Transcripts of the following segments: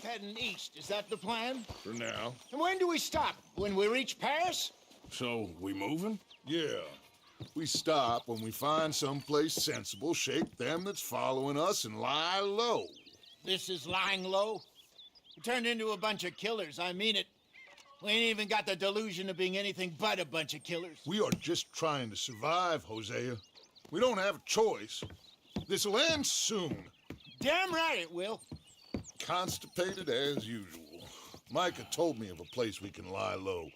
keep heading east. Is that the plan? For now. And when do we stop? When we reach Paris? So, we moving? Yeah. We stop when we find someplace sensible, shake them that's following us, and lie low. This is lying low? We turned into a bunch of killers, I mean it. We ain't even got the delusion of being anything but a bunch of killers. We are just trying to survive, Hosea. We don't have a choice. This'll end soon. Damn right it will. Constipated as usual. Micah told me of a place we can lie low.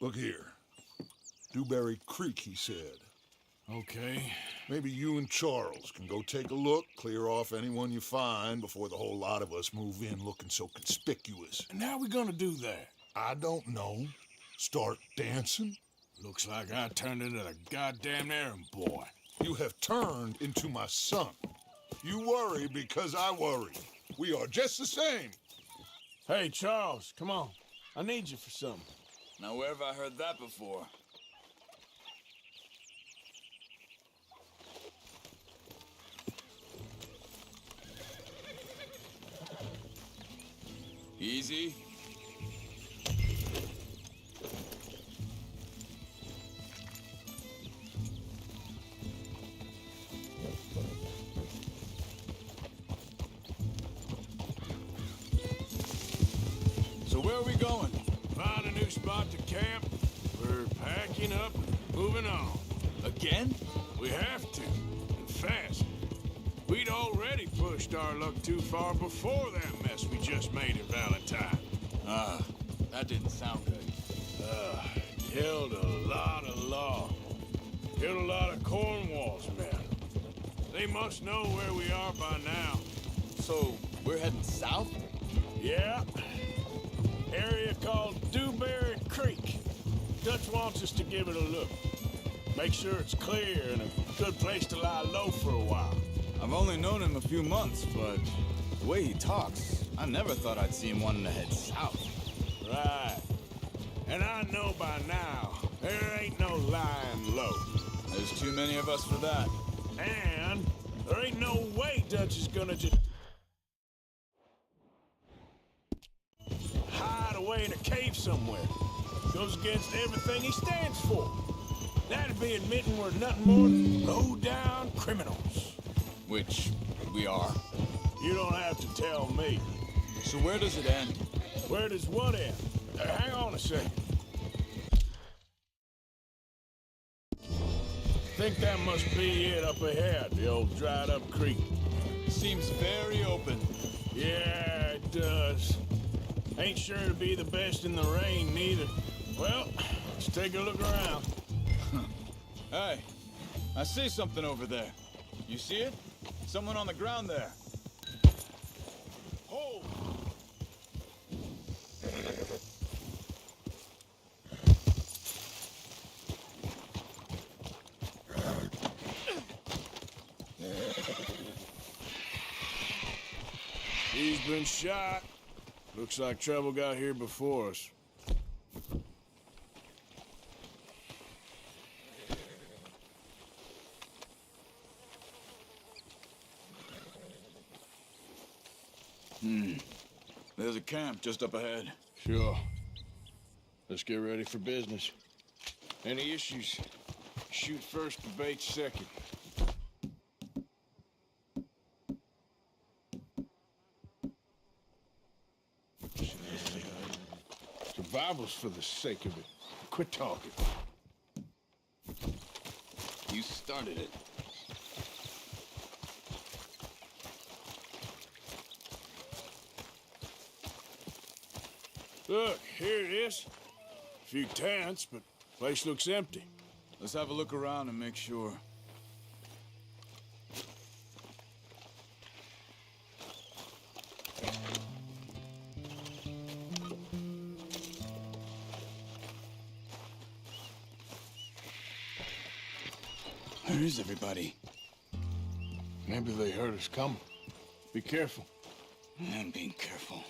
Look here. Dewberry Creek, he said. Okay. Maybe you and Charles can go take a look, clear off anyone you find before the whole lot of us move in looking so conspicuous. And how we gonna do that? I don't know. Start dancing? Looks like I turned into the goddamn errand boy. You have turned into my son. You worry because I worry. We are just the same. Hey, Charles, come on. I need you for something. Now, where have I heard that before? Easy. So where are we going? Found a new spot to camp. We're packing up and moving on. Again? We have to, and fast. We'd already pushed our luck too far before that mess we just made in Valentine. That didn't sound good. Killed a lot of law. Killed a lot of Cornwall's men. They must know where we are by now. So, we're heading south? Yeah. Area called Dewberry Creek. Dutch wants us to give it a look. Make sure it's clear and a good place to lie low for a while. I've only known him a few months, but the way he talks, I never thought I'd see him wanting to head south. Right. And I know by now, there ain't no lying low. There's too many of us for that. And there ain't no way Dutch is gonna just hide away in a cave somewhere. Goes against everything he stands for. That'd be admitting we're nothing more than low-down criminals. Which we are. You don't have to tell me. So where does it end? Where does what end? Hang on a second. Think that must be it up ahead, the old dried-up creek. Seems very open. Yeah, it does. Ain't sure to be the best in the rain, neither. Well, let's take a look around. Hey, I see something over there. You see it? Someone on the ground there. Hold! He's been shot. Looks like trouble got here before us. There's a camp just up ahead. Sure. Let's get ready for business. Any issues? Shoot first, debate second. Survival's for the sake of it. Quit talking. You started it. Look, here it is. A few tents, but place looks empty. Let's have a look around and make sure. Where is everybody? Maybe they heard us coming. Be careful. I'm being careful.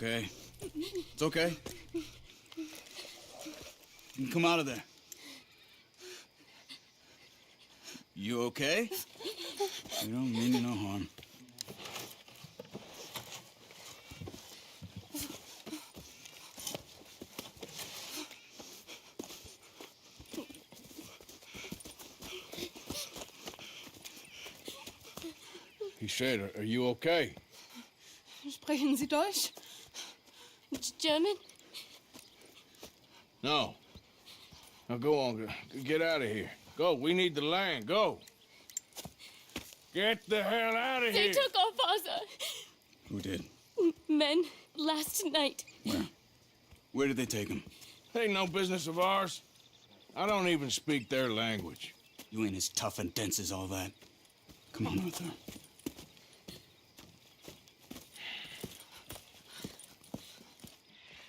okay. It's okay. You can come out of there. You okay? You don't mean you no harm. He said, are you okay? Sprechen Sie Deutsch? German? No. Now go on, get out of here. Go, we need the land, go. Get the hell out of They here. took our father. Who did? Men last night. Where? Where did they take him? Ain't no business of ours. I don't even speak their language. You ain't as tough and dense as all that. Come on, Arthur.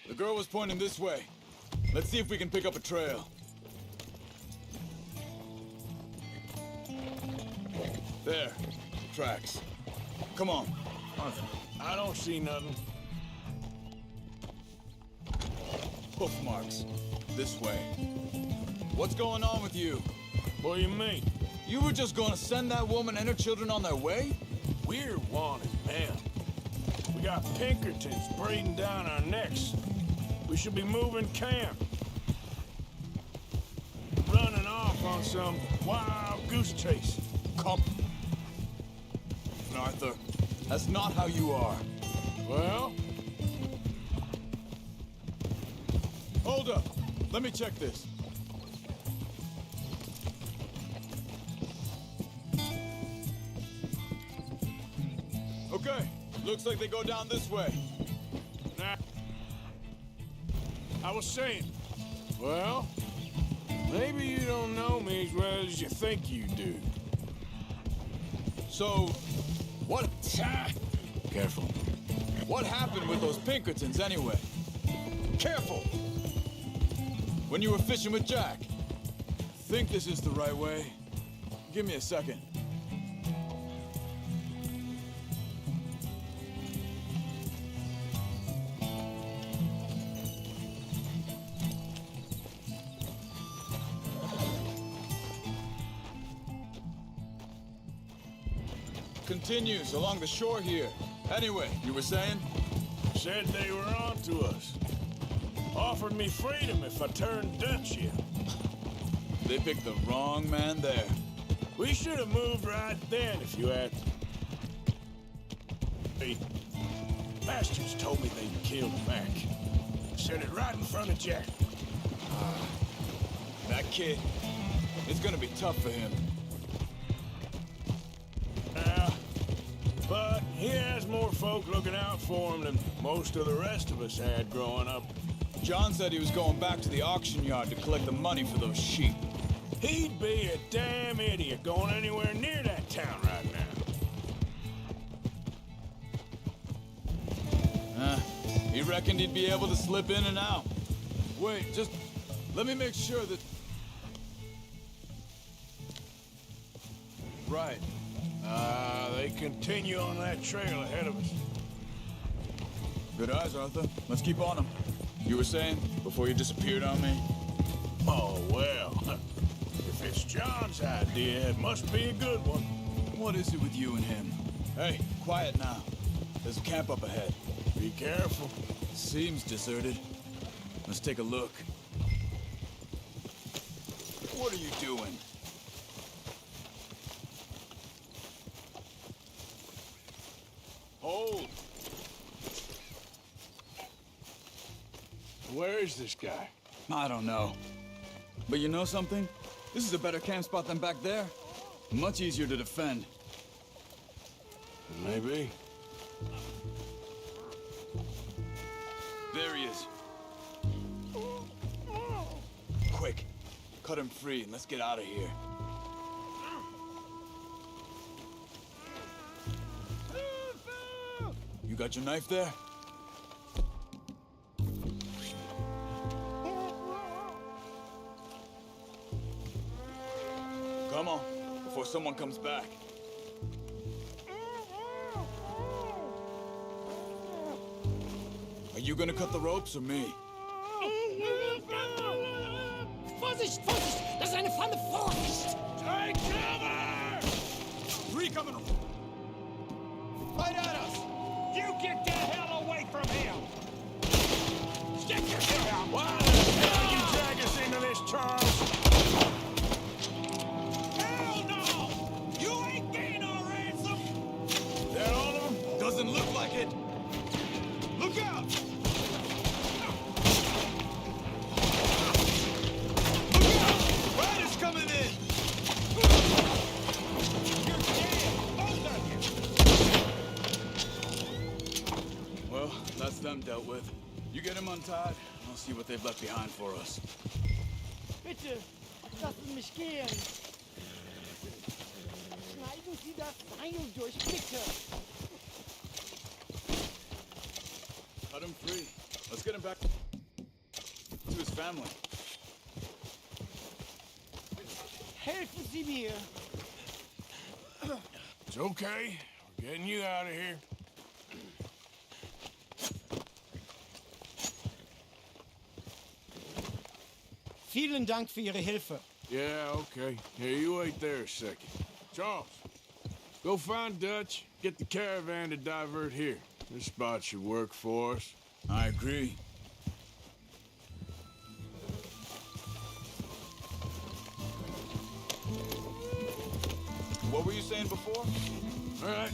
The girl was pointing this way. Let's see if we can pick up a trail. There. Tracks. Come on. Arthur. I don't see nothing. Hoof marks. This way. What's going on with you? What do you mean? You were just gonna send that woman and her children on their way? We're wanted, man. We got Pinkertons breathing down our necks. We should be moving camp. Running off on some wild goose chase. Come. Arthur, that's not how you are. Well, Hold up. Let me check this. Okay. Looks like they go down this way. nah. I was saying, well, maybe you don't know me as well as you think you do. So, what? Careful. What happened with those Pinkertons anyway? Careful! When you were fishing with Jack. Think this is the right way? Give me a second. Continues along the shore here. Anyway, you were saying? Said they were on to us. Offered me freedom if I turned Dutch here. They picked the wrong man there. We should have moved right then if you had... Hey, bastards told me they'd killed Mac. Said it right in front of Jack. That kid, it's gonna be tough for him. But he has more folk looking out for him than most of the rest of us had growing up. John said he was going back to the auction yard to collect the money for those sheep. He'd be a damn idiot going anywhere near that town right now. He reckoned he'd be able to slip in and out. Wait, just let me make sure that... Right. They continue on that trail ahead of us. Good eyes, Arthur. Let's keep on them. You were saying before you disappeared on me? Oh, well. If it's John's idea, it must be a good one. What is it with you and him? Hey, quiet now. There's a camp up ahead. Be careful. Seems deserted. Let's take a look. What are you doing? Hold. Where is this guy? I don't know. But you know something? This is a better camp spot than back there. Much easier to defend. Maybe. There he is. Quick, cut him free and let's get out of here. You got your knife there? Come on, before someone comes back. you gonna cut the ropes or me? Vorsicht, Vorsicht! Das ist eine Pfanne! Vorsicht! Take cover! Three coming. Right at us! You get the hell away from him! Stick your head out! Why the hell you drag us into this, Charles? Hell no! You ain't getting our ransom! That all of them? Doesn't look like it. Look out! Look out! Riders coming in! You're dead! Both of you! Well, that's them dealt with. You get them untied, and I'll see what they've left behind for us. Bitte, lassen mich gehen. Schneiden Sie das Seil durch, bitte. Cut him free. Let's get him back to his family. Helfen Sie mir. It's okay. We're getting you out of here. Vielen Dank für Ihre Hilfe. Yeah, okay. Here, you wait there a second. Charles, go find Dutch. Get the caravan to divert here. This spot should work for us. I agree. What were you saying before? All right,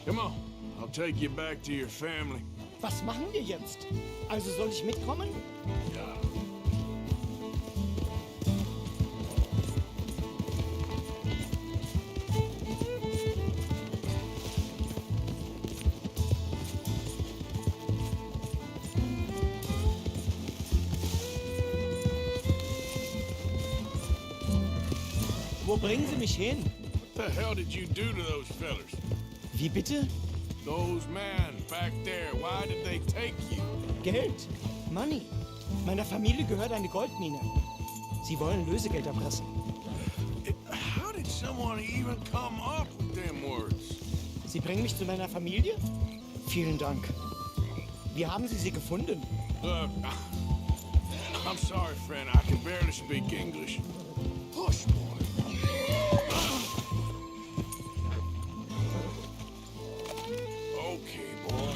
come on. I'll take you back to your family. Was machen wir jetzt? Also soll ich mitkommen? Wo bringen Sie mich hin? What the hell did you do to those fellers? Wie bitte? Those men back there, why did they take you? Geld. Money. Meiner Familie gehört eine Goldmine. Sie wollen Lösegeld erpressen. How did someone even come up with them words? Sie bringen mich zu meiner Familie? Vielen Dank. Wie haben Sie sie gefunden? Look, I'm sorry, friend. I can barely speak English. Push, boy. Okay, boy.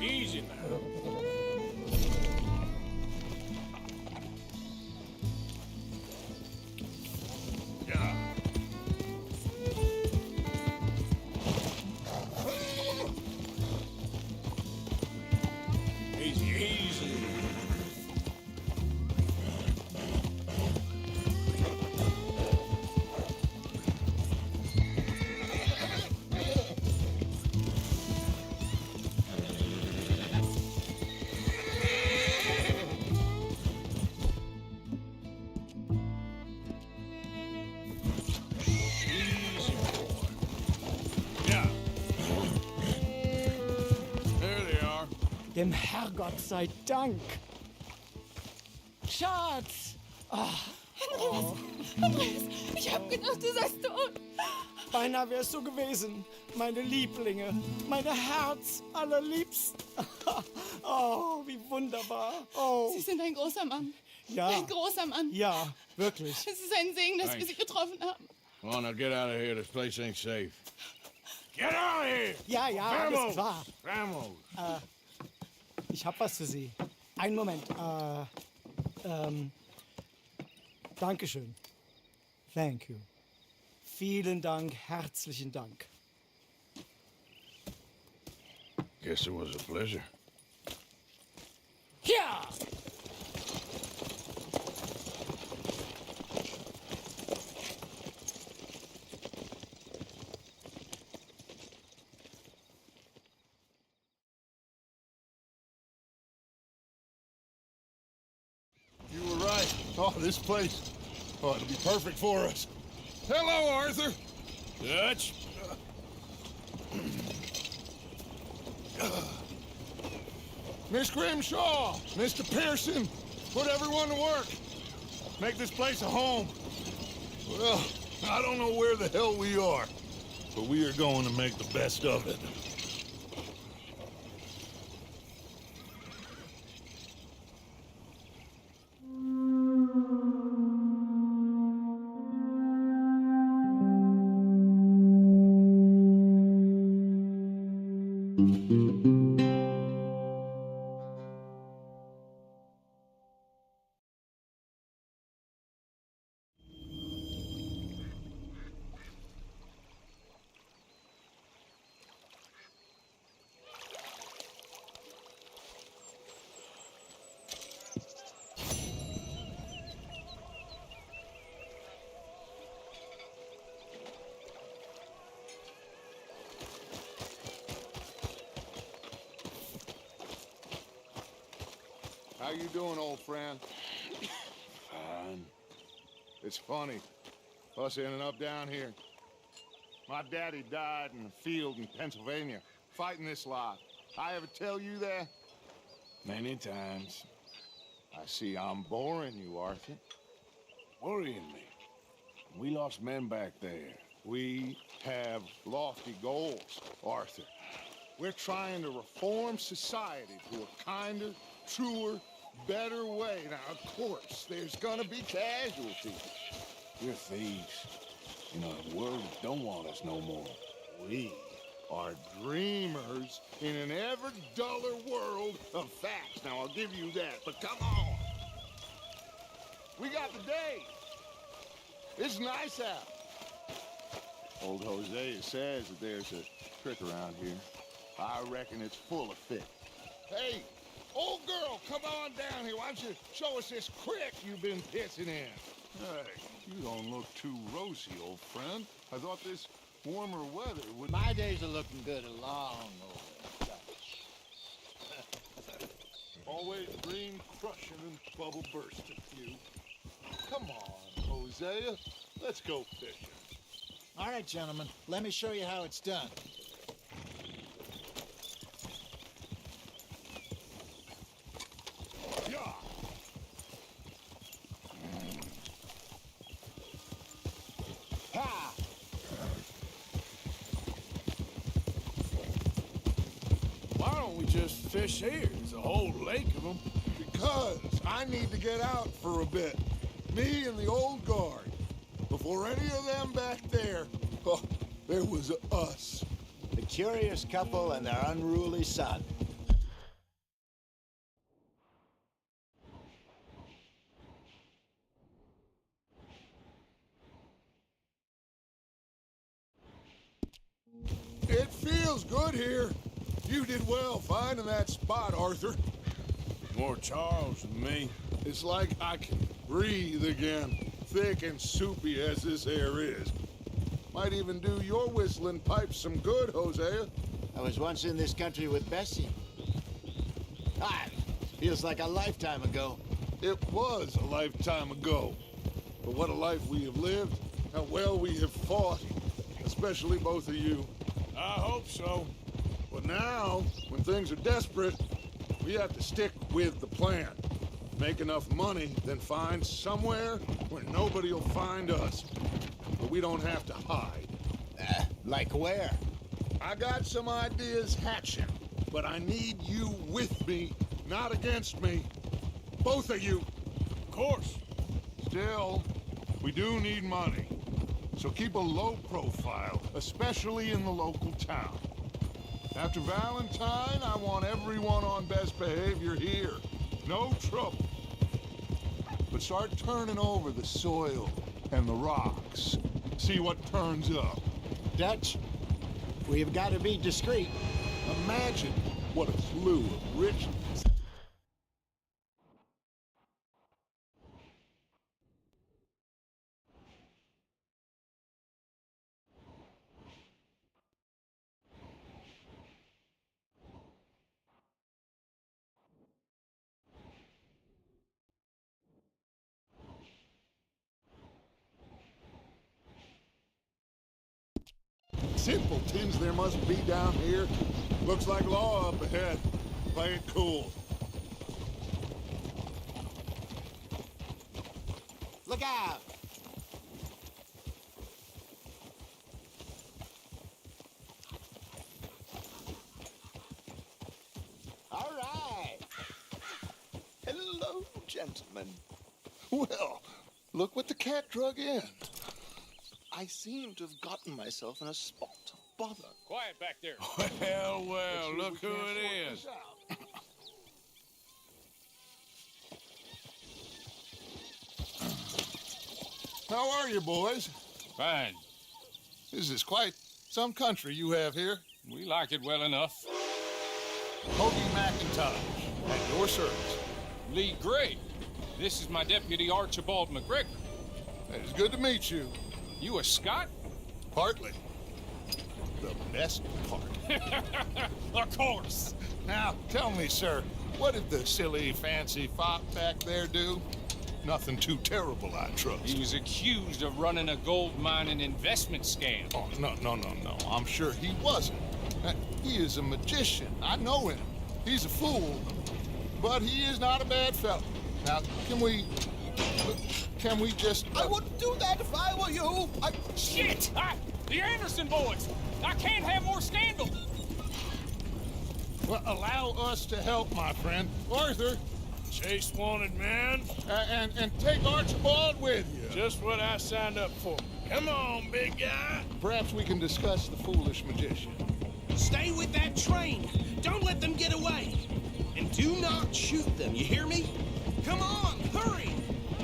Easy now. Yeah. Easy, easy. Easy, boy. Yeah. There they are. Dem Herrgott sei Dank. Schatz! Andreas, ich hab gedacht, du seist tot. Beinahe wär's so gewesen. Meine Lieblinge, meine Herz allerliebsten. Oh, wie wunderbar. Oh, Sie sind ein großer Mann. ja. Ein großer Mann. Ja, wirklich. Es ist ein Segen, dass wir Sie getroffen haben. Come on, now get out of here. This place ain't safe. Get out of here! Ja, ja, alles klar. Vamos! Ich hab was für Sie. Einen Moment. Dankeschön. Thank you. Vielen Dank, herzlichen Dank. Guess it was a pleasure. Ja! You were right. Oh, this place. Oh, it'll be perfect for us. Hello, Arthur. Dutch? Miss Grimshaw, Mr. Pearson, put everyone to work. Make this place a home. Well, I don't know where the hell we are, but we are going to make the best of it. How you doing, old friend? Fine. It's funny, us ending up down here. My daddy died in a field in Pennsylvania, fighting this lot. I ever tell you that? Many times. I see I'm boring you, Arthur. Worrying me. We lost men back there. We have lofty goals, Arthur. We're trying to reform society to a kinder, truer, better way. Now, of course, there's gonna be casualties. We're thieves. You know, the world don't want us no more. We are dreamers in an ever duller world of facts. Now, I'll give you that, but come on. We got the day. It's nice out. Old Hosea says that there's a trick around here. I reckon it's full of fit. Hey, old girl, come on down here. Why don't you show us this crick you've been pissing in? Hey, you don't look too rosy, old friend. I thought this warmer weather would... My days are looking good along over Dutch. Always dream crushing and bubble bursting, you. Come on, Hosea. Let's go fishing. All right, gentlemen, let me show you how it's done. Yeah. Ha! Why don't we just fish here? There's a whole lake of them. Because I need to get out for a bit. Me and the old guard. Before any of them back there, oh, there was us. The curious couple and their unruly son. It feels good here. You did well finding that spot, Arthur. More Charles than me. It's like I can breathe again, thick and soupy as this air is. Might even do your whistling pipes some good, Hosea. I was once in this country with Bessie. Ah, feels like a lifetime ago. It was a lifetime ago. But what a life we have lived, how well we have fought, especially both of you. I hope so. But now, when things are desperate, we have to stick with the plan. Make enough money, then find somewhere where nobody will find us. But we don't have to hide. Like where? I got some ideas hatching, but I need you with me, not against me. Both of you. Of course. Still, we do need money. So keep a low profile, especially in the local town. After Valentine, I want everyone on best behavior here. No trouble. But start turning over the soil and the rocks. See what turns up. Dutch, we've got to be discreet. Imagine what a slew of rich... simpletons there must be down here. Looks like law up ahead. Play it cool. Look out! gentlemen. Well, look what the cat drug in. I seem to have gotten myself in a spot of bother. Quiet back there. Well, well, Let's see if look we who can't it sort is. this out. How are you, boys? Fine. This is quite some country you have here. We like it well enough. Hoagie McIntosh, at your service. Lee Gray. This is my deputy Archibald McGregor. It is good to meet you. You a Scot? Partly. The best part. Of course. Now, tell me, sir, what did the silly, fancy fop back there do? Nothing too terrible, I trust. He was accused of running a gold mining investment scam. Oh, no. I'm sure he wasn't. He is a magician. I know him. He's a fool. But he is not a bad fellow. Now, can we just... I wouldn't do that if I were you. Shit! The Anderson boys! I can't have more scandal! Well, allow us to help, my friend. Arthur, Chase wanted man. and take Archibald with you. Just what I signed up for. Come on, big guy. Perhaps we can discuss the foolish magician. Stay with that train. Don't let them get away. And do not shoot them, you hear me? Come on, hurry.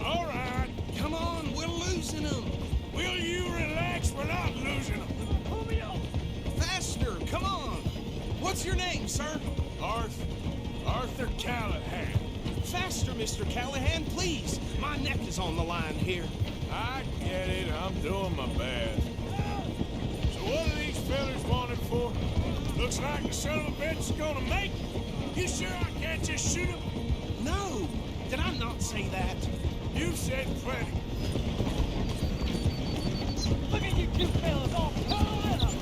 All right. Come on, we're losing them. Will you relax? We're not losing them. Faster, come on. What's your name, sir? Arthur Callahan. Faster, Mr. Callahan, please. My neck is on the line here. I get it. I'm doing my best. So what are these fellas wanted for? Looks like the son of a bitch is gonna make it. You sure I can't just shoot him? No, did I not say that? You said plenty. Look at you two fellas all pulling up.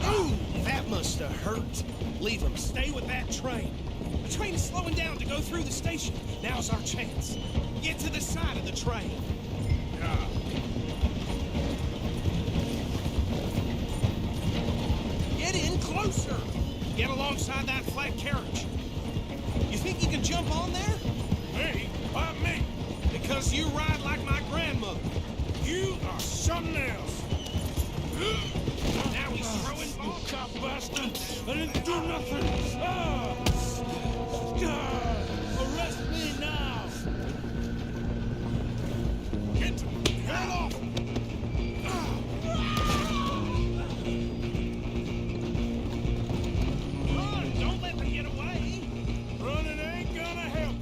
Ooh, that must have hurt. Leave them. Stay with that train. The train is slowing down to go through the station. Now's our chance. Get to the side of the train. Get in closer. Get alongside that flat carriage. You think you can jump on there? Me? Why me? Because you ride like my grandmother. You are something else. Now he's throwing balls. Cop bastard! I didn't do nothing! Arrest me now! Get off! Run! Don't let them get away! Running ain't gonna help.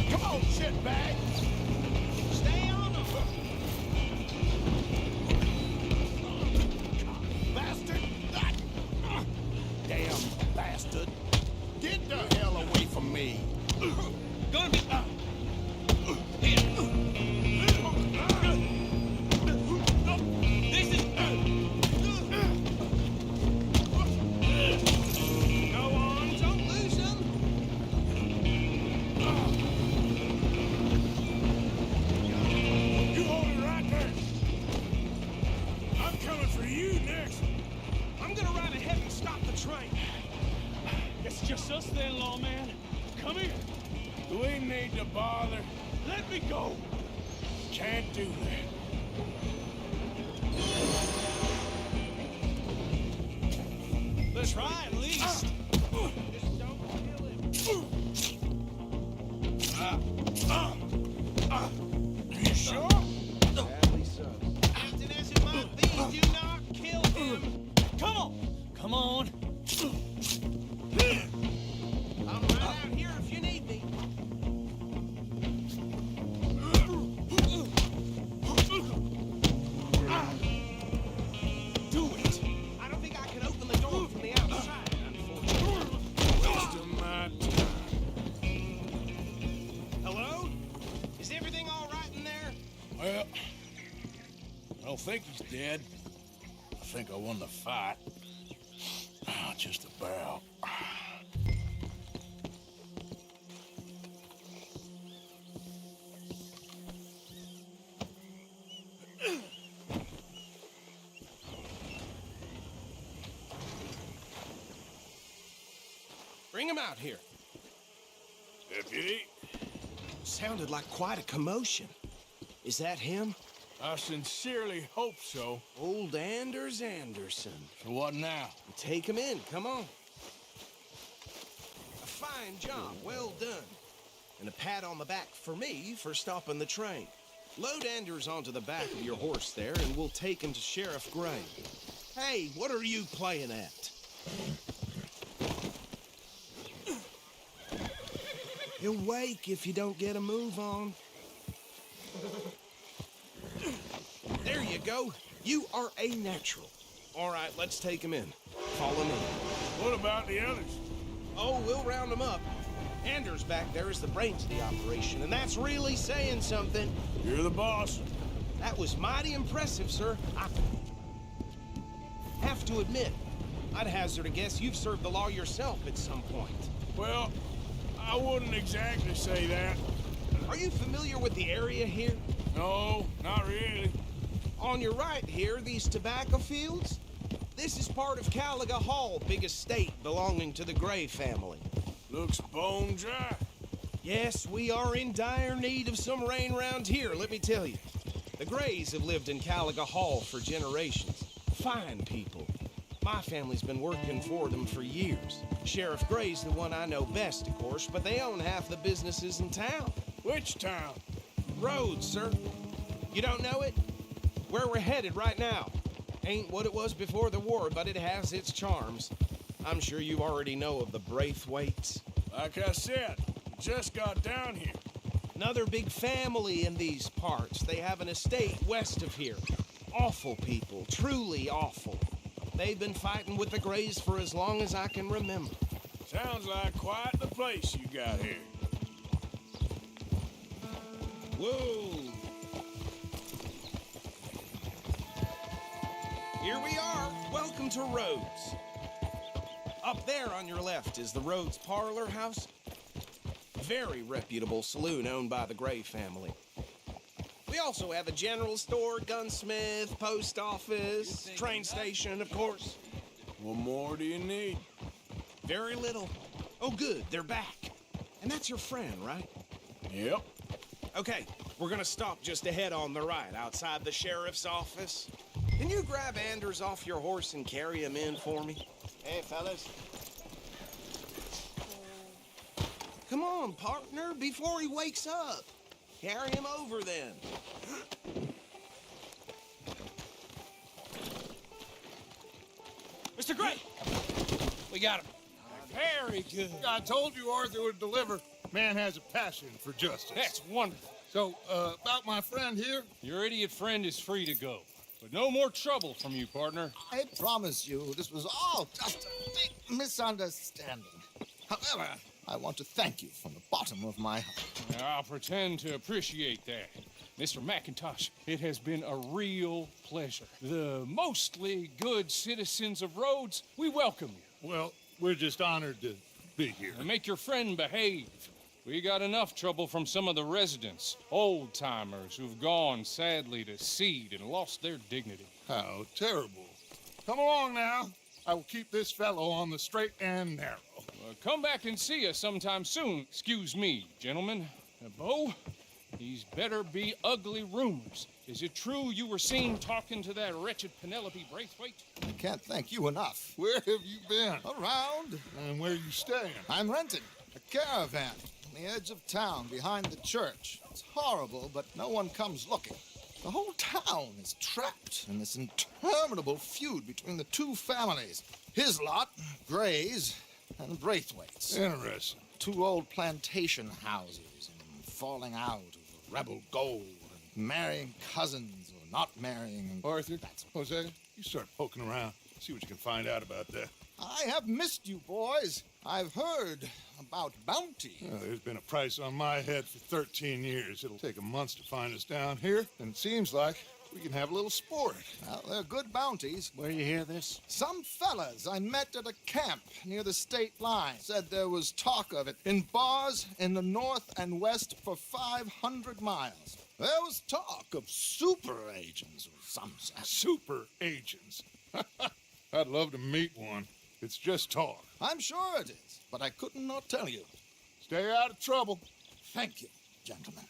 Come on, shitbag! Stay on them! Bastard! Damn bastard! Get the hell away from me! Gonna be... This is... Go on, don't lose them! You hold it right there. I'm coming for you next. I'm gonna ride ahead and stop the train. It's just us then, lawman. Come here. Do we need to bother? Let me go. Can't do that. Let's try at least. Just don't kill him. You sure? Captain, as it might be, do not kill him. Come on. Come on. I'm right out here if you need me. Do it. I don't think I can open the door from the outside, unfortunately. Waste of my time. Hello? Is everything all right in there? Well, I don't think he's dead. I think I won the fight. Just about. Bring him out here. Deputy, Sounded like quite a commotion. Is that him? I sincerely hope so. Old Anders Anderson. So what now? Take him in, come on. A fine job, well done. And a pat on the back for me for stopping the train. Load Anders onto the back of your horse there, and we'll take him to Sheriff Gray. Hey, what are you playing at? He'll wake if you don't get a move on. There you go. You are a natural. All right, let's take him in. Follow me. What about the others? Oh, we'll round them up. Anders back there is the brains of the operation, and that's really saying something. You're the boss. That was mighty impressive, sir. I have to admit, I'd hazard a guess you've served the law yourself at some point. Well, I wouldn't exactly say that. Are you familiar with the area here? No, not really. On your right here, these tobacco fields? This is part of Caliga Hall, big estate belonging to the Gray family. Looks bone dry. Yes, we are in dire need of some rain round here, let me tell you. The Grays have lived in Caliga Hall for generations. Fine people. My family's been working for them for years. Sheriff Gray's the one I know best, of course, but they own half the businesses in town. Which town? Rhodes, sir. You don't know it? Where we're headed right now. Ain't what it was before the war, but it has its charms. I'm sure you already know of the Braithwaites. Like I said, just got down here. Another big family in these parts. They have an estate west of here. Awful people, truly awful. They've been fighting with the Grays for as long as I can remember. Sounds like quite the place you got here. Whoa! Here we are. Welcome to Rhodes. Up there on your left is the Rhodes Parlor House. Very reputable saloon owned by the Gray family. We also have a general store, gunsmith, post office, train station, of course. What more do you need? Very little. Oh, good, they're back. And that's your friend, right? Yep. Okay, we're gonna stop just ahead on the right, outside the sheriff's office. Can you grab Anders off your horse and carry him in for me? Hey, fellas. Come on, partner, before he wakes up. Carry him over then. Mr. Gray! We got him. Very good. I told you Arthur would deliver. Man has a passion for justice. That's wonderful. So, about my friend here, Your idiot friend is free to go. But no more trouble from you, partner. I promise you, this was all just a big misunderstanding. However, I want to thank you from the bottom of my heart. I'll pretend to appreciate that. Mr. McIntosh, it has been a real pleasure. The mostly good citizens of Rhodes, we welcome you. well, we're just honored to be here. And make your friend behave. We got enough trouble from some of the residents, old-timers who've gone, sadly, to seed and lost their dignity. How terrible. Come along now. I will keep this fellow on the straight and narrow. Come back and see us sometime soon. Excuse me, gentlemen. Bo, these better be ugly rumors. Is it true you were seen talking to that wretched Penelope Braithwaite? I can't thank you enough. Where have you been? Around, And where you staying? I'm renting a caravan on the edge of town behind the church. It's horrible, but no one comes looking. The whole town is trapped in this interminable feud between the two families. His lot, Gray's, and Braithwaite's. Interesting. Two old plantation houses and falling out over rebel gold and marrying cousins or not marrying. And Arthur, Jose, you start poking around. See what you can find out about that. I have missed you, boys. I've heard about bounty. Well, there's been a price on my head for 13 years. It'll take a month to find us down here, and it seems like we can have a little sport. Well, they're good bounties. Where you hear this? Some fellas I met at a camp near the state line said there was talk of it in bars in the north and west for 500 miles. There was talk of super agents or some such. Super agents. I'd love to meet one. It's just talk. I'm sure it is, but I could not tell you. Stay out of trouble. Thank you, gentlemen.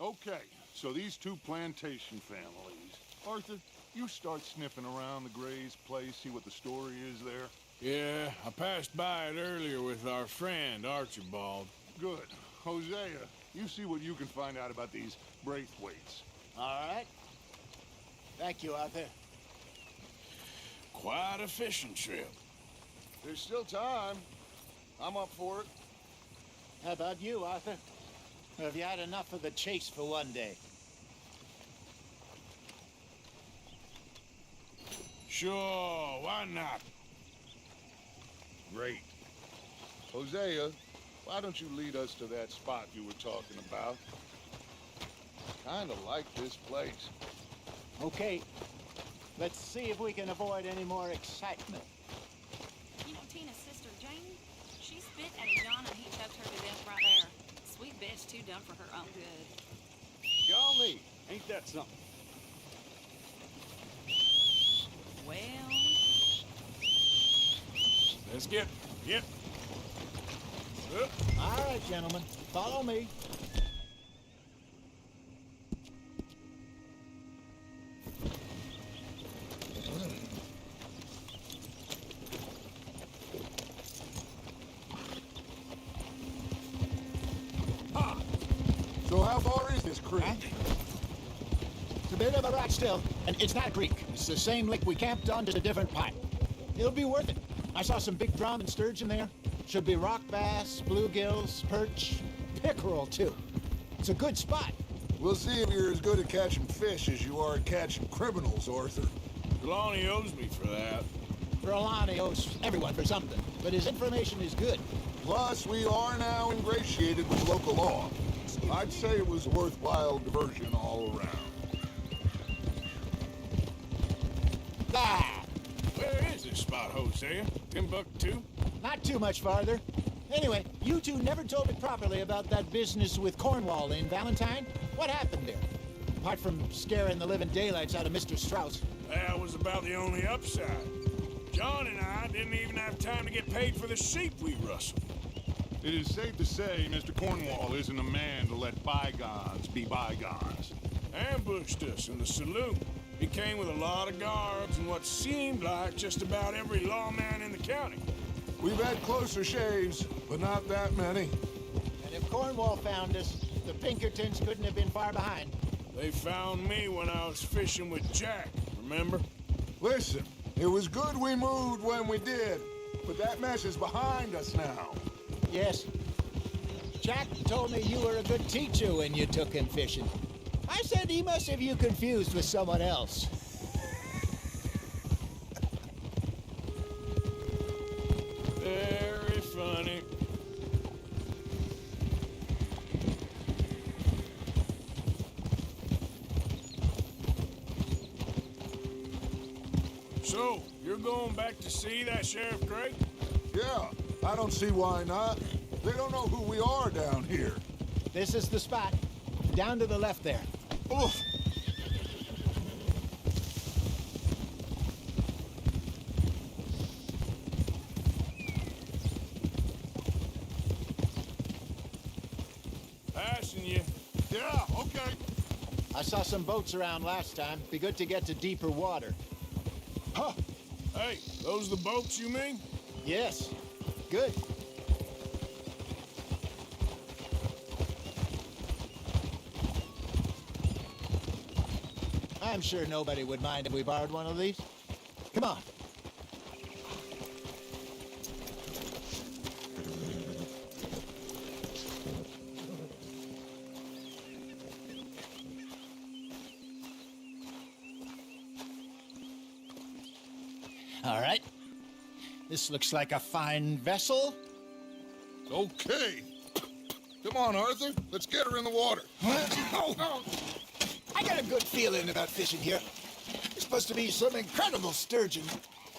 Okay, so these two plantation families. Arthur, you start sniffing around the Gray's place, see what the story is there. Yeah, I passed by it earlier with our friend, Archibald. Good. Hosea, you see what you can find out about these Braithwaites. All right. Thank you, Arthur. Quite a fishing trip. There's still time. I'm up for it. How about you, Arthur? Or have you had enough of the chase for one day? Sure, why not? Great. Hosea, why don't you lead us to that spot you were talking about? Kinda like this place. Okay. Let's see if we can avoid any more excitement. You know Tina's sister, Jane? She spit at a John and he choked her to death right there. Sweet bitch, too done for her own good. Golly, ain't that something? Well, Let's get. All right, gentlemen. Follow me. So how far is this creek? It's a bit of a rock still, and it's not a creek. It's the same lake we camped on, just a different pipe. It'll be worth it. I saw some big drum and sturgeon there. Should be rock bass, bluegills, perch, pickerel, too. It's a good spot. We'll see if you're as good at catching fish as you are at catching criminals, Arthur. Lonnie owes me for that. Trelawney owes everyone for something, but his information is good. Plus, we are now ingratiated with local law. I'd say it was a worthwhile diversion all around. Ah! Where is this spot, Hosea? Timbuktu? Not too much farther. Anyway, you two never told me properly about that business with Cornwall in Valentine. What happened there? Apart from scaring the living daylights out of Mr. Strauss. That was about the only upside. John and I didn't even have time to get paid for the sheep we rustled. It is safe to say Mr. Cornwall isn't a man to let bygones be bygones. Ambushed us in the saloon. He came with a lot of guards and what seemed like just about every lawman in the county. We've had closer shaves, but not that many. And if Cornwall found us, the Pinkertons couldn't have been far behind. They found me when I was fishing with Jack, remember? Listen, it was good we moved when we did, but that mess is behind us now. Yes. Jack told me you were a good teacher when you took him fishing. I said he must have you confused with someone else. Very funny. So, you're going back to see that Sheriff Gray? Yeah, I don't see why not. They don't know who we are down here. This is the spot. Down to the left there. Oof. Passing you. Yeah, okay. I saw some boats around last time. Be good to get to deeper water. Huh. Hey, those the boats you mean? Yes. Good. I'm sure nobody would mind if we borrowed one of these. Come on. All right. This looks like a fine vessel. Okay. Come on, Arthur. Let's get her in the water. I got a good feeling about fishing here. It's supposed to be some incredible sturgeon.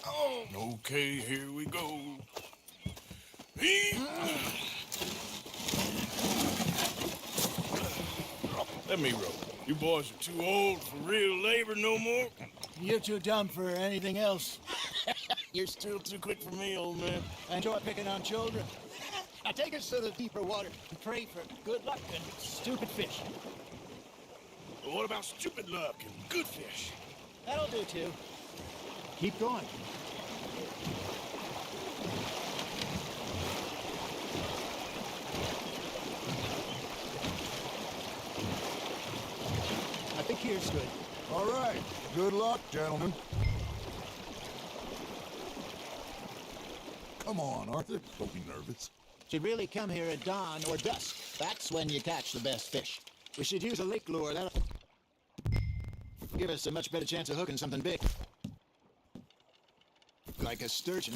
Oh. Okay, here we go. me rope. You boys are too old for real labor no more. You're too dumb for anything else. You're still too quick for me, old man. I enjoy picking on children. Now take us to the deeper water and pray for good luck and stupid fish. But what about stupid luck and good fish? That'll do too. Keep going. I think here's good. All right. Good luck, gentlemen. Come on, Arthur. Don't be nervous. Should really come here at dawn or dusk. That's when you catch the best fish. We should use a lake lure. That'll give us a much better chance of hooking something big. Like a sturgeon.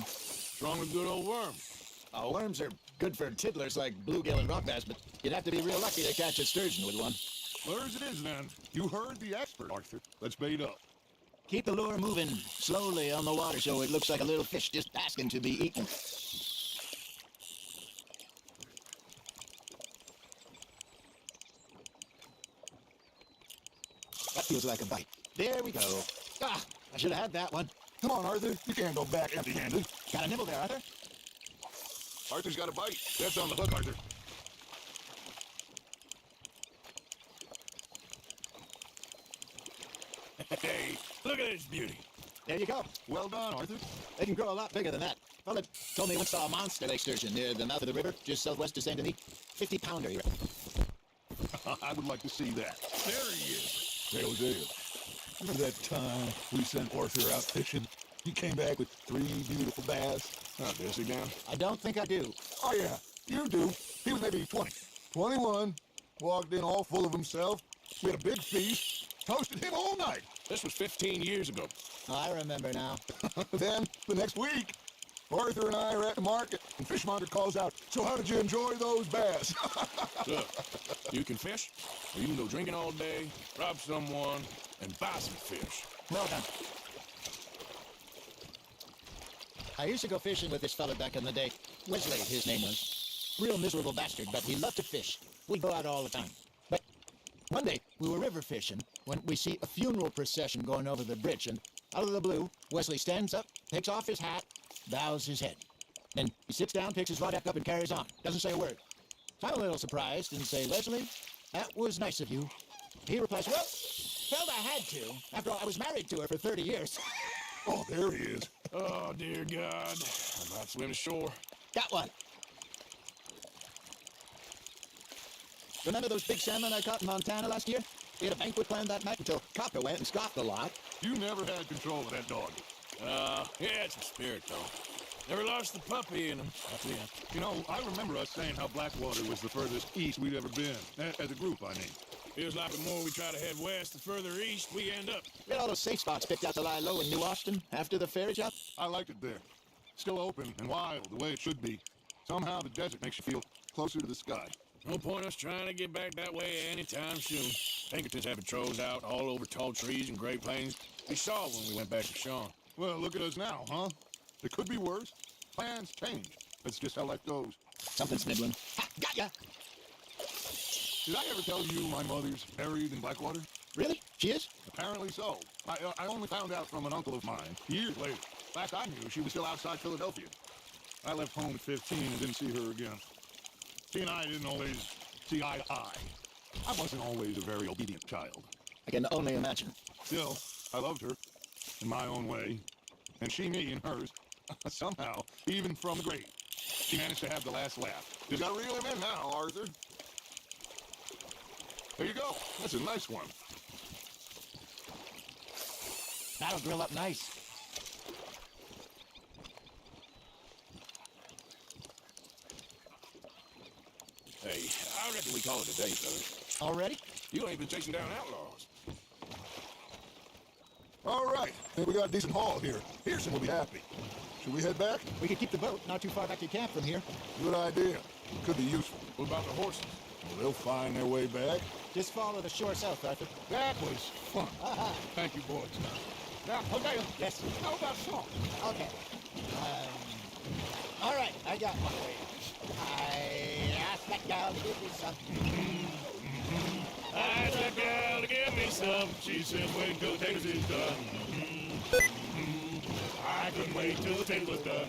Wrong with good old worms. Oh, worms are good for tiddlers like bluegill and rock bass, but you'd have to be real lucky to catch a sturgeon with one. Where's it is, then? You heard the expert, Arthur. Let's bait up. Keep the lure moving slowly on the water so it looks like a little fish just asking to be eaten. That feels like a bite. There we go. Ah, I should have had that one. Come on, Arthur. You can't go back empty-handed. Got a nibble there, Arthur? Arthur's got a bite. That's on the hook, Arthur. Hey, look at this beauty. There you go. Well done, Arthur. They can grow a lot bigger than that. Fella told me once saw a monster lake sturgeon near the mouth of the river, just southwest of Saint Denis. 50-pounder, he reckon. I would like to see that. There he is. Hey, Hosea. Remember that time we sent Arthur out fishing? He came back with 3 beautiful bass. Oh, does he now? I don't think I do. Oh, yeah. You do. He was maybe 20. 21. Walked in all full of himself. We had a big feast. Toasted him all night. This was 15 years ago. I remember now. Then, the next week, Arthur and I are at the market, and Fishmonger calls out, "So how did you enjoy those bass?" Look, you can fish, or you can go drinking all day, rob someone, and buy some fish. Well done. I used to go fishing with this fella back in the day. Wesley, his name was. Real miserable bastard, but he loved to fish. We'd go out all the time. But one day, we were river fishing when we see a funeral procession going over the bridge, and out of the blue, Wesley stands up, takes off his hat, bows his head. Then he sits down, picks his rod back up, and carries on. Doesn't say a word. So I'm a little surprised and say, "Leslie, that was nice of you." He replies, "Well, felt I had to. After all, I was married to her for 30 years. Oh, there he is. Oh, dear God. I'm about to swim ashore. Got one. Remember those big salmon I caught in Montana last year? We had a banquet planned that night until Copper went and scoffed a lot. You never had control of that dog. Yeah, it's a spirit, though. Never lost the puppy in him. That's it. You know, I remember us saying how Blackwater was the furthest east we'd ever been. As a group, I mean. Feels like the more we try to head west, the further east we end up. We had all those safe spots picked out to lie low in New Austin after the ferry job. I liked it there. Still open and wild, the way it should be. Somehow the desert makes you feel closer to the sky. No point us trying to get back that way anytime soon. Pinkertons have patrols out all over tall trees and Great Plains. We saw when we went back to Sean. Well, look at us now, huh? It could be worse. Plans change. That's just how life goes. Something's nibbling. Ha! Got ya! Did I ever tell you my mother's buried in Blackwater? Really? She is? Apparently so. I only found out from an uncle of mine years later. Last I knew, she was still outside Philadelphia. I left home at 15 and didn't see her again. She and I didn't always see eye to eye. I wasn't always a very obedient child. I can only imagine. Still, I loved her in my own way, and she me in hers. Somehow, even from the grave, she managed to have the last laugh. You gotta reel him in now, Arthur. There you go. That's a nice one. That'll grill up nice. Hey, I reckon we call it a day, fellas. Already? You ain't been chasing down outlaws. All right. I think we got a decent haul here. Pearson will be happy. Should we head back? We could keep the boat not too far back to camp from here. Good idea. Could be useful. What about the horses? Well, they'll find their way back. Just follow the shore south, Arthur. That was fun. Thank you, boys. Now, okay. Yes. How about song? Okay. All right, I got one. I asked that gal to give me something. I asked that gal to give me some. She said, wait till the taste is done. I couldn't wait till the taste was done.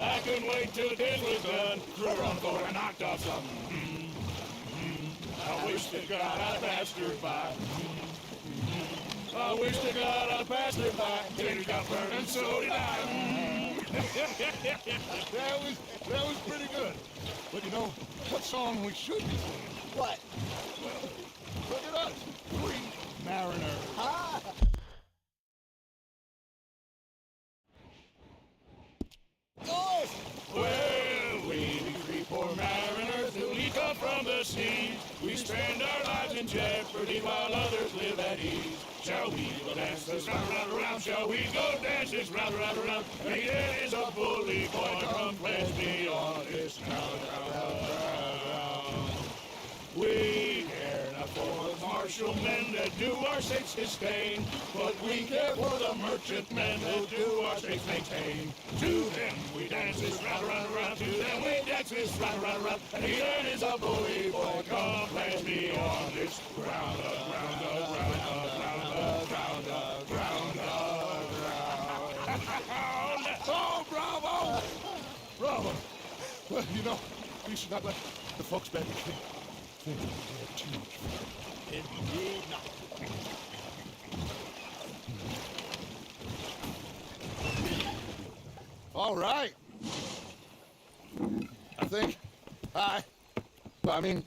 I couldn't wait till the taste was done. Threw her on the floor and knocked off something. I wish to God I passed her by. I wish to God I passed her by. Taters got burned and so did I. That was pretty good. But you know, what song we should be singing? What? Well, look at us. Three mariners. Ah! Good! Well, we three poor mariners who we come from the seas. We spend our lives in jeopardy while others live at ease. Shall we go dance this round, round, round? Shall we go dance this round, round, round? And it is a bully boy come pledge me on this round, round, round, round. We care not for the martial men that do our states disdain, but we care for the merchant men who do our states maintain. To them we dance this round, round, round. To them we dance this round, round, round. And he then is a bully boy come pledge me on this ground, ground, ground, ground, ground, ground, ground, ground. Oh, bravo! Bravo! Well, you know, we should not let the folks back think we had too much fun. And we did not. All right. I think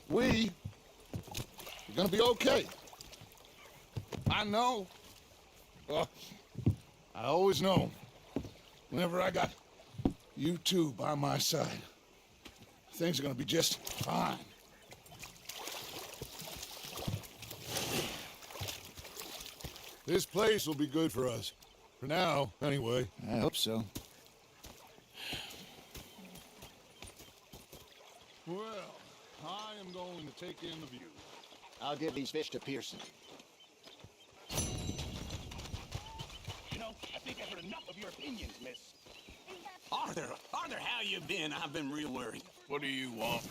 we are gonna be okay. I know. Well, I always know. Whenever I got you two by my side, things are gonna be just fine. This place will be good for us. For now, anyway. I hope so. Well, I am going to take in the view. I'll give these fish to Pearson. You know, I think I've heard enough of your opinions, miss. Arthur, how you been? I've been real worried. What do you want?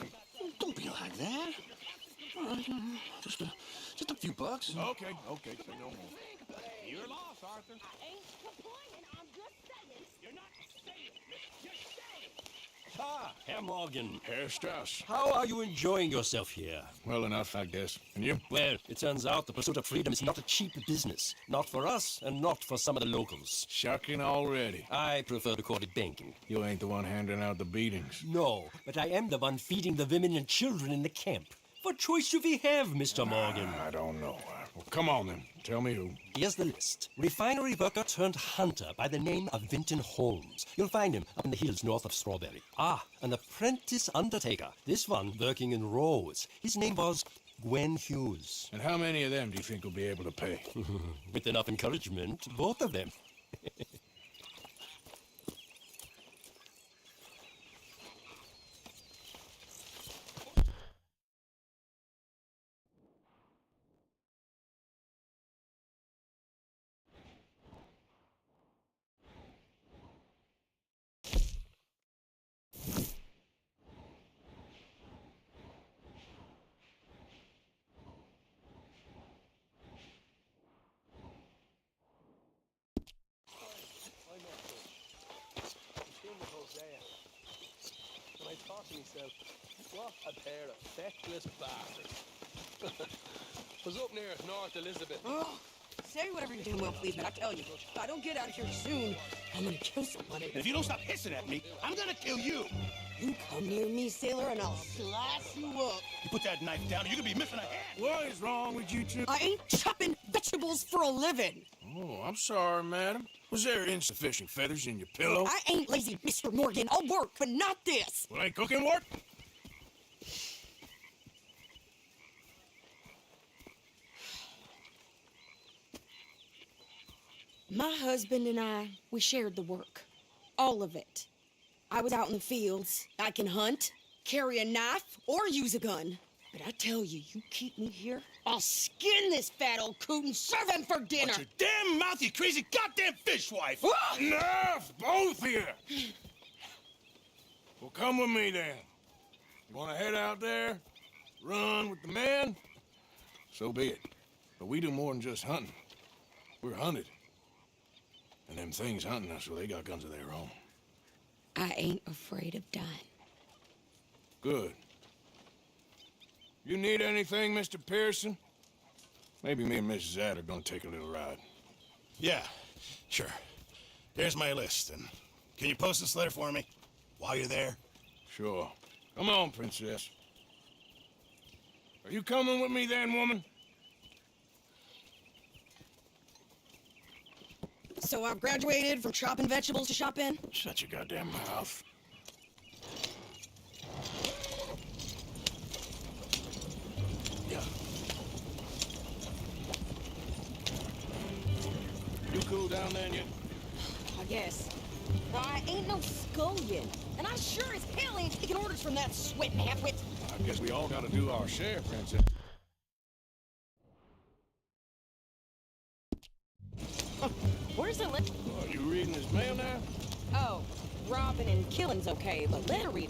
Don't be like that. Just a few bucks. Okay, say no more. You're lost, Arthur. I ain't complaining, I'm just saying. You're not saying, miss. You're saying. Ah, Herr Morgan. Herr Strauss. How are you enjoying yourself here? Well enough, I guess. And you? Well, it turns out the pursuit of freedom is not a cheap business. Not for us, and not for some of the locals. Shucking already. I prefer to call it banking. You ain't the one handing out the beatings. No, but I am the one feeding the women and children in the camp. What choice do we have, Mr. Morgan? I don't know. Well, come on then. Tell me who. Here's the list. Refinery worker turned hunter by the name of Vinton Holmes. You'll find him up in the hills north of Strawberry. Ah, an apprentice undertaker. This one working in Rhodes. His name was Gwen Hughes. And how many of them do you think will be able to pay? With enough encouragement, both of them. I thought to myself, what a pair of feckless bastards. Was up near North Elizabeth. Oh, say whatever you're doing, well, please, but I tell you, if I don't get out of here soon, I'm gonna kill somebody. And if you don't stop hissing at me, I'm gonna kill you. You come near me, sailor, and I'll slice you up. You put that knife down, or you could be missing a head. What is wrong with you two? I ain't chopping vegetables for a living. Oh, I'm sorry, madam. Was there insufficient feathers in your pillow? I ain't lazy, Mr. Morgan. I'll work, but not this. Well, ain't cooking work? My husband and I, we shared the work. All of it. I was out in the fields. I can hunt, carry a knife, or use a gun. But I tell you, you keep me here, I'll skin this fat old coot and serve him for dinner. Watch your damn mouth, you crazy goddamn fishwife! Enough, both here. Well, come with me then. You want to head out there? run with the man, so be it. But we do more than just hunting. We're hunted. And them things hunting us, well, they got guns of their own. I ain't afraid of dying. Good. You need anything, Mr. Pearson? Maybe me and Mrs. Add are gonna take a little ride. Yeah, sure. Here's my list, and can you post this letter for me while you're there? Sure. Come on, Princess. Are you coming with me then, woman? So I've graduated from chopping vegetables to shopping? Shut your goddamn mouth. Yeah. You cool down there, you? I guess. I ain't no scullion, and I sure as hell ain't taking orders from that sweating halfwit. I guess we all gotta do our share, Princess. Where's the letter? Are you reading his mail now? Oh, robbing and killing's okay, but letter reading